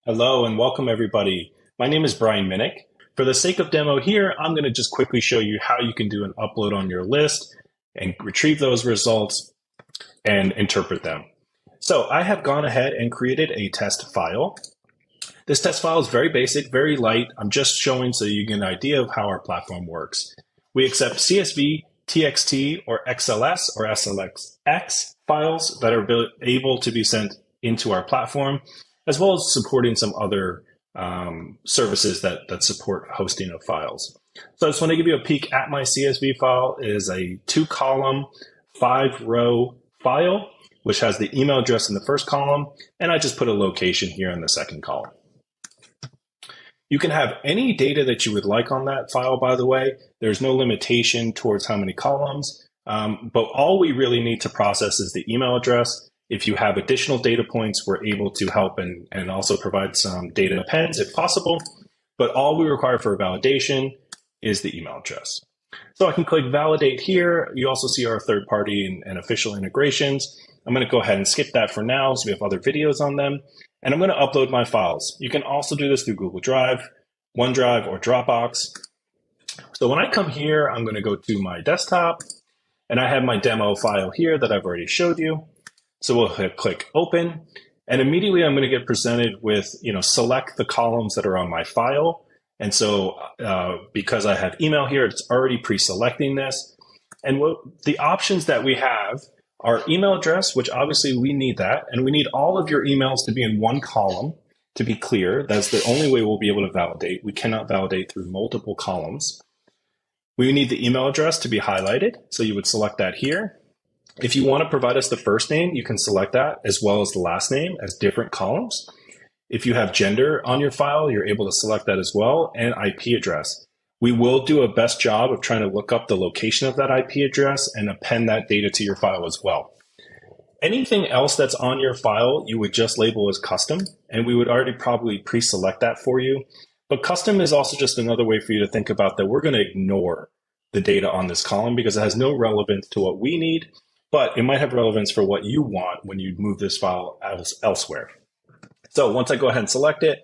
Hello and welcome everybody. My name is Brian Minnick. For the sake of demo here, I'm going to just quickly show you how you can do an upload on your list and retrieve those results and interpret them. So I have gone ahead and created a test file. This test file is very basic, very light. I'm just showing so you get an idea of how our platform works. We accept CSV, TXT, or XLS or SLX files that are able to be sent into our platform, as well as supporting some other services that support hosting of files. So I just want to give you a peek at my CSV file. It is a 2-column, 5-row file, which has the email address in the first column, and I just put a location here in the second column. You can have any data that you would like on that file, by the way. There's no limitation towards how many columns, but all we really need to process is the email address. If you have additional data points, we're able to help and also provide some data appends if possible. But all we require for validation is the email address. So I can click validate here. You also see our third party and official integrations. I'm going to go ahead and skip that for now, so we have other videos on them. And I'm going to upload my files. You can also do this through Google Drive, OneDrive, or Dropbox. So when I come here, I'm going to go to my desktop, and I have my demo file here that I've already showed you. So we'll click open, and immediately I'm going to get presented with, select the columns that are on my file. And so because I have email here, it's already pre-selecting this. And the options that we have are email address, which obviously we need that. And we need all of your emails to be in one column. To be clear, that's the only way we'll be able to validate. We cannot validate through multiple columns. We need the email address to be highlighted. So you would select that here. If you want to provide us the first name, you can select that as well as the last name as different columns. If you have gender on your file, you're able to select that as well, and IP address. We will do a best job of trying to look up the location of that IP address and append that data to your file as well. Anything else that's on your file, you would just label as custom, and we would already probably pre-select that for you. But custom is also just another way for you to think about that we're going to ignore the data on this column because it has no relevance to what we need, but it might have relevance for what you want when you move this file elsewhere. So once I go ahead and select it,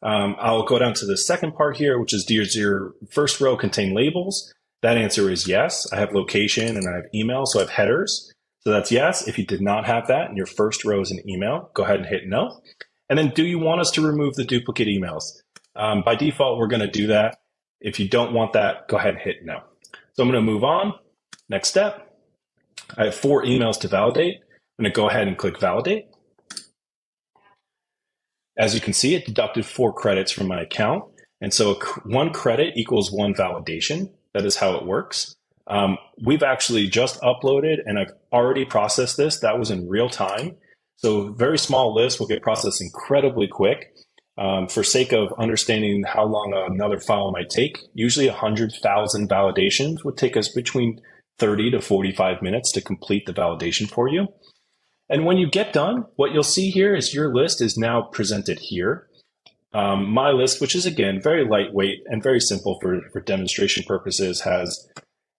I'll go down to the second part here, which is does your first row contain labels? That answer is yes. I have location and I have email, so I have headers. So that's yes. If you did not have that and your first row is an email, go ahead and hit no. And then do you want us to remove the duplicate emails? By default, we're going to do that. If you don't want that, go ahead and hit no. So I'm going to move on. Next step. I have 4 emails to validate. I'm going to go ahead and click validate. As you can see, it deducted 4 credits from my account. And so 1 credit equals 1 validation. That is how it works. We've actually just uploaded and I've already processed this. That was in real time. So very small list will get processed incredibly quick. For sake of understanding how long another file might take, usually 100,000 validations would take us between 30 to 45 minutes to complete the validation for you. And when you get done, what you'll see here is your list is now presented here. My list, which is again, very lightweight and very simple for demonstration purposes, has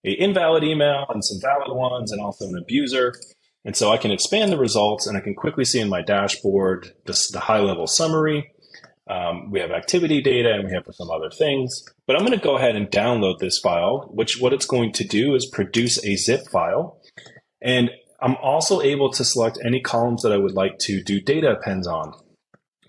an invalid email and some valid ones and also an abuser. And so I can expand the results and I can quickly see in my dashboard, the high level summary. We have activity data and we have some other things, but I'm going to go ahead and download this file, which what it's going to do is produce a zip file. And I'm also able to select any columns that I would like to do data appends on.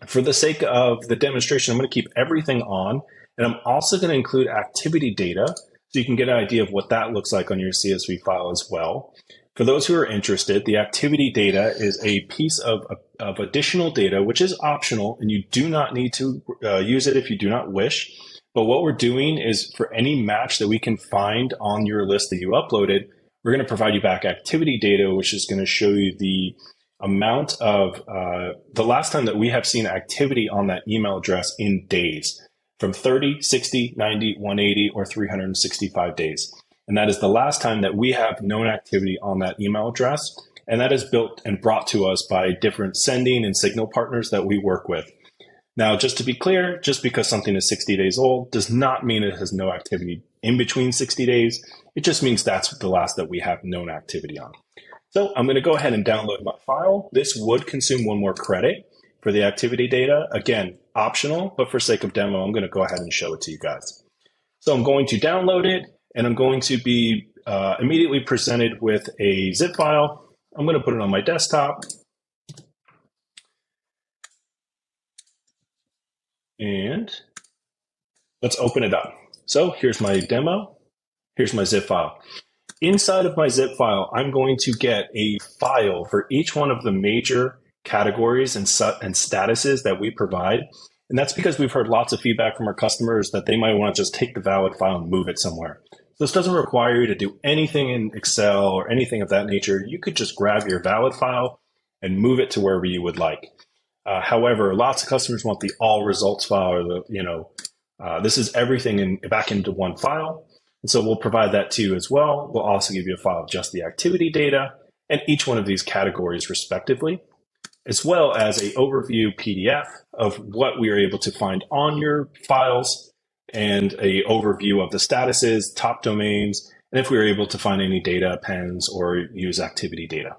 For the sake of the demonstration, I'm going to keep everything on, and I'm also going to include activity data so you can get an idea of what that looks like on your CSV file as well. For those who are interested, the activity data is a piece of additional data, which is optional, and you do not need to use it if you do not wish. But what we're doing is for any match that we can find on your list that you uploaded, we're going to provide you back activity data, which is going to show you the amount of the last time that we have seen activity on that email address in days, from 30, 60, 90, 180, or 365 days. And that is the last time that we have known activity on that email address. And that is built and brought to us by different sending and signal partners that we work with. Now, just to be clear, just because something is 60 days old does not mean it has no activity in between 60 days. It just means that's the last that we have known activity on. So I'm going to go ahead and download my file. This would consume 1 more credit for the activity data. Again, optional, but for sake of demo, I'm going to go ahead and show it to you guys. So I'm going to download it, and I'm going to be immediately presented with a zip file. I'm going to put it on my desktop. And let's open it up. So here's my demo. Here's my zip file. Inside of my zip file, I'm going to get a file for each one of the major categories and statuses that we provide. And that's because we've heard lots of feedback from our customers that they might want to just take the valid file and move it somewhere. So this doesn't require you to do anything in Excel or anything of that nature. You could just grab your valid file and move it to wherever you would like. However, lots of customers want the all results file, or the, this is everything back into one file. And so we'll provide that to you as well. We'll also give you a file of just the activity data and each one of these categories respectively, as well as an overview PDF of what we are able to find on your files and an overview of the statuses, top domains, and if we were able to find any data appends or use activity data.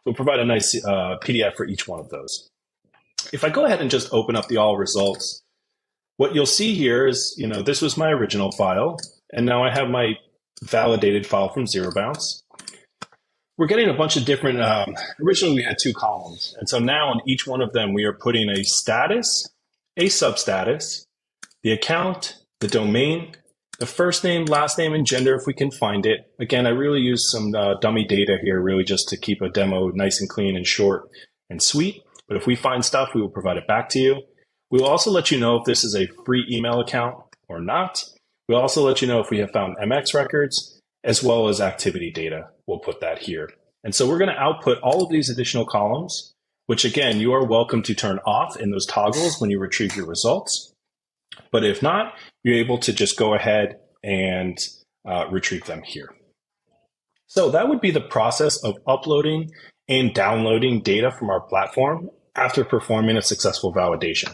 We'll provide a nice PDF for each one of those. If I go ahead and just open up the all results, what you'll see here is, this was my original file, and now I have my validated file from ZeroBounce. We're getting a bunch of different, originally we had 2 columns, and so now on each one of them, we are putting a status, a substatus, the account, the domain, the first name, last name, and gender if we can find it. Again, I really use some dummy data here, really just to keep a demo nice and clean and short and sweet. But if we find stuff, we will provide it back to you. We will also let you know if this is a free email account or not. We'll also let you know if we have found MX records, as well as activity data. We'll put that here. And so we're going to output all of these additional columns, which again, you are welcome to turn off in those toggles when you retrieve your results. But if not, you're able to just go ahead and retrieve them here. So that would be the process of uploading and downloading data from our platform after performing a successful validation.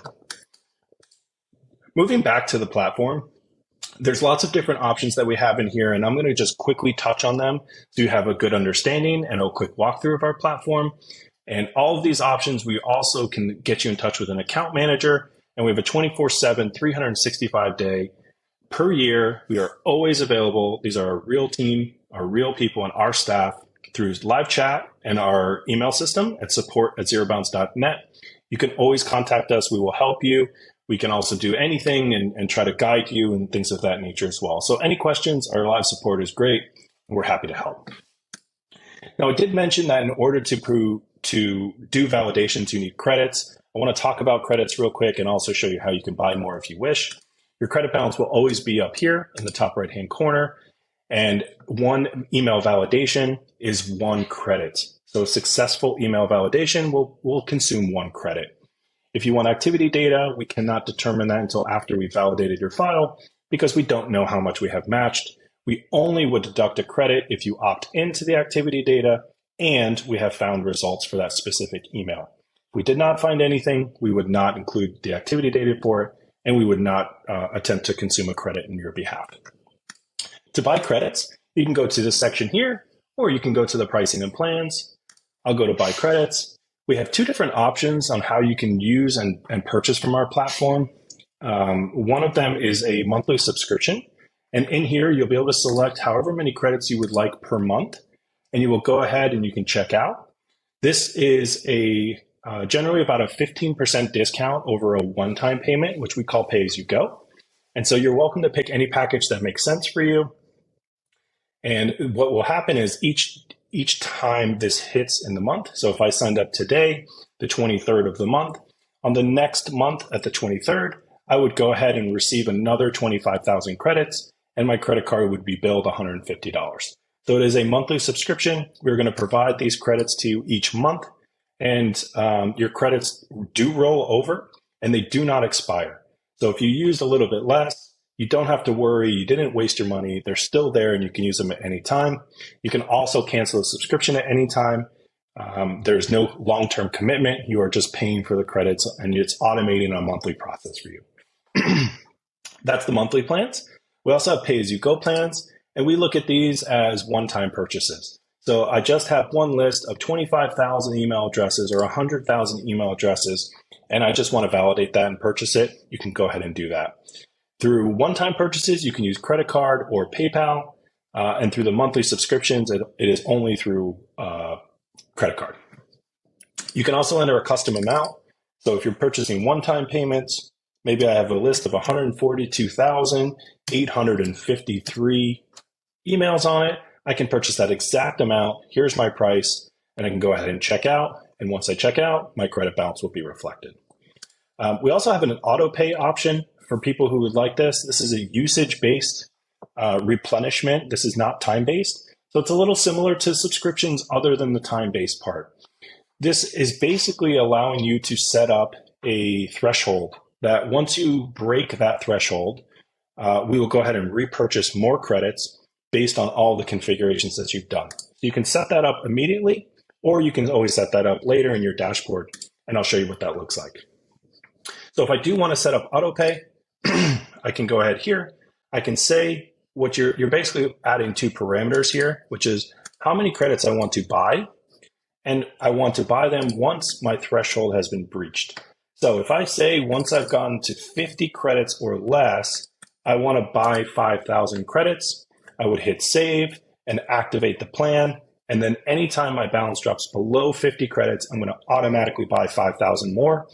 Moving back to the platform, there's lots of different options that we have in here, and I'm going to just quickly touch on them so you have a good understanding and a quick walkthrough of our platform. And all of these options, we also can get you in touch with an account manager, and we have a 24/7, 365-day per year. We are always available. These are our real team, our real people, and our staff through live chat and our email system at support@zerobounce.net. You can always contact us. We will help you. We can also do anything and try to guide you and things of that nature as well. So any questions, our live support is great, and we're happy to help. Now, I did mention that in order to do validations, you need credits. I want to talk about credits real quick and also show you how you can buy more if you wish. Your credit balance will always be up here in the top right-hand corner. And one email validation is 1 credit. So a successful email validation will consume 1 credit. If you want activity data, we cannot determine that until after we've validated your file because we don't know how much we have matched. We only would deduct a credit if you opt into the activity data and we have found results for that specific email. If we did not find anything, we would not include the activity data for it, and we would not attempt to consume a credit in your behalf. To buy credits, you can go to this section here, or you can go to the pricing and plans. I'll go to buy credits. We have 2 different options on how you can use and purchase from our platform. One of them is a monthly subscription. And in here, you'll be able to select however many credits you would like per month. And you will go ahead and you can check out. This is generally about a 15% discount over a one-time payment, which we call pay-as-you-go. And so you're welcome to pick any package that makes sense for you. And what will happen is each time this hits in the month, so if I signed up today, the 23rd of the month, on the next month at the 23rd, I would go ahead and receive another 25,000 credits, and my credit card would be billed $150. So it is a monthly subscription. We're going to provide these credits to you each month, and your credits do roll over, and they do not expire. So if you used a little bit less, you don't have to worry. You didn't waste your money. They're still there, and you can use them at any time. You can also cancel a subscription at any time. There's no long-term commitment. You are just paying for the credits, and it's automating a monthly process for you. That's the monthly plans. We also have pay-as-you-go plans, and we look at these as one-time purchases. So I just have one list of 25,000 email addresses or 100,000 email addresses, and I just want to validate that and purchase it. You can go ahead and do that. Through one-time purchases, you can use credit card or PayPal, and through the monthly subscriptions, it is only through credit card. You can also enter a custom amount. So if you're purchasing one-time payments, maybe I have a list of 142,853 emails on it. I can purchase that exact amount. Here's my price, and I can go ahead and check out. And once I check out, my credit balance will be reflected. We also have an auto pay option for people who would like this. This is a usage-based replenishment. This is not time-based. So it's a little similar to subscriptions other than the time-based part. This is basically allowing you to set up a threshold that once you break that threshold, we will go ahead and repurchase more credits based on all the configurations that you've done. So you can set that up immediately, or you can always set that up later in your dashboard, and I'll show you what that looks like. So if I do want to set up auto pay, I can go ahead here. I can say what you're basically adding two parameters here, which is how many credits I want to buy, and I want to buy them once my threshold has been breached. So if I say once I've gotten to 50 credits or less, I want to buy 5,000 credits, I would hit save and activate the plan. And then anytime my balance drops below 50 credits, I'm going to automatically buy 5,000 more.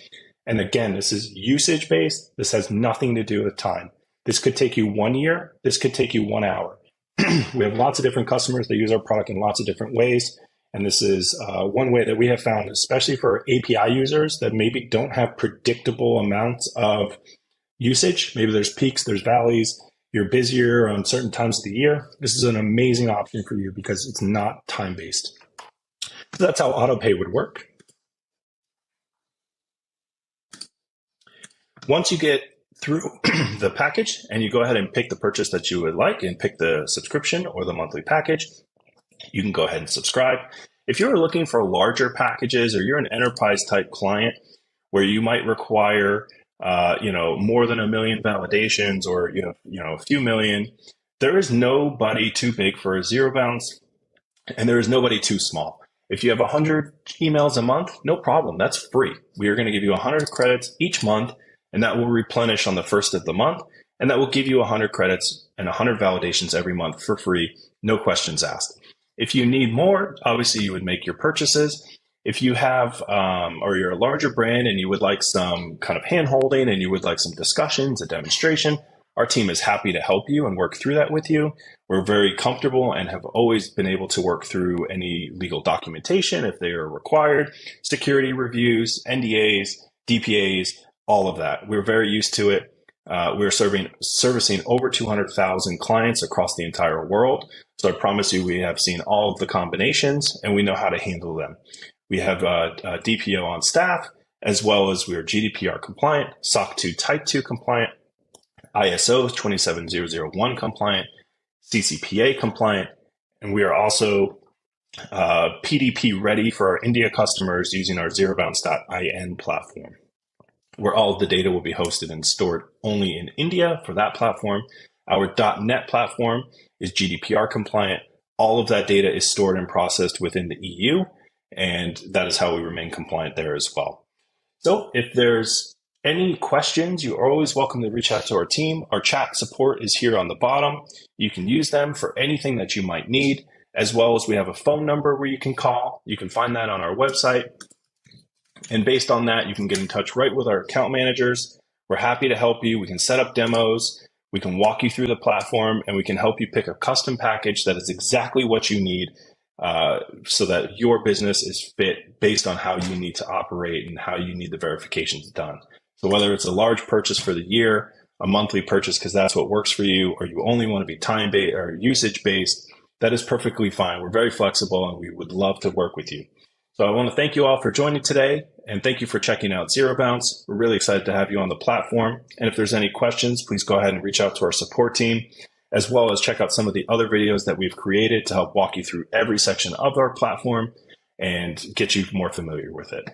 And again, this is usage based. This has nothing to do with time. This could take you 1 year. This could take you 1 hour. We have lots of different customers that use our product in lots of different ways. And this is one way that we have found, especially for API users that maybe don't have predictable amounts of usage. Maybe there's peaks, there's valleys. You're busier on certain times of the year. This is an amazing option for you because it's not time-based. So that's how autopay would work. Once you get through the package and you go ahead and pick the purchase that you would like and pick the subscription or the monthly package, you can go ahead and subscribe. If you're looking for larger packages or you're an enterprise type client where you might require more than 1 million validations or a few million, there is nobody too big for a ZeroBounce, and there is nobody too small. If you have 100 emails a month, no problem. That's free. We are going to give you 100 credits each month, and that will replenish on the first of the month, and that will give you 100 credits and 100 validations every month for free, no questions asked. If you need more, obviously you would make your purchases. If you have, or you're a larger brand and you would like some kind of hand-holding and you would like some discussions, a demonstration, our team is happy to help you and work through that with you. We're very comfortable and have always been able to work through any legal documentation if they are required, security reviews, NDAs, DPAs, all of that. We're very used to it. We're servicing over 200,000 clients across the entire world. So I promise you, we have seen all of the combinations and we know how to handle them. We have a DPO on staff, as well as we are GDPR compliant, SOC 2 Type 2 compliant, ISO 27001 compliant, CCPA compliant, and we are also PDP ready for our India customers using our ZeroBounce.in platform, where all of the data will be hosted and stored only in India for that platform. Our .NET platform is GDPR compliant. All of that data is stored and processed within the EU, and that is how we remain compliant there as well. So if there's any questions, you're always welcome to reach out to our team. Our chat support is here on the bottom. You can use them for anything that you might need, as well as we have a phone number where you can call. You can find that on our website. And based on that, you can get in touch right with our account managers. We're happy to help you. We can set up demos. We can walk you through the platform, and we can help you pick a custom package that is exactly what you need so that your business is fit based on how you need to operate and how you need the verifications done. So whether it's a large purchase for the year, a monthly purchase because that's what works for you, or you only want to be time-based or usage-based, that is perfectly fine. We're very flexible, and we would love to work with you. So I want to thank you all for joining today, and thank you for checking out ZeroBounce. We're really excited to have you on the platform. And if there's any questions, please go ahead and reach out to our support team, as well as check out some of the other videos that we've created to help walk you through every section of our platform and get you more familiar with it.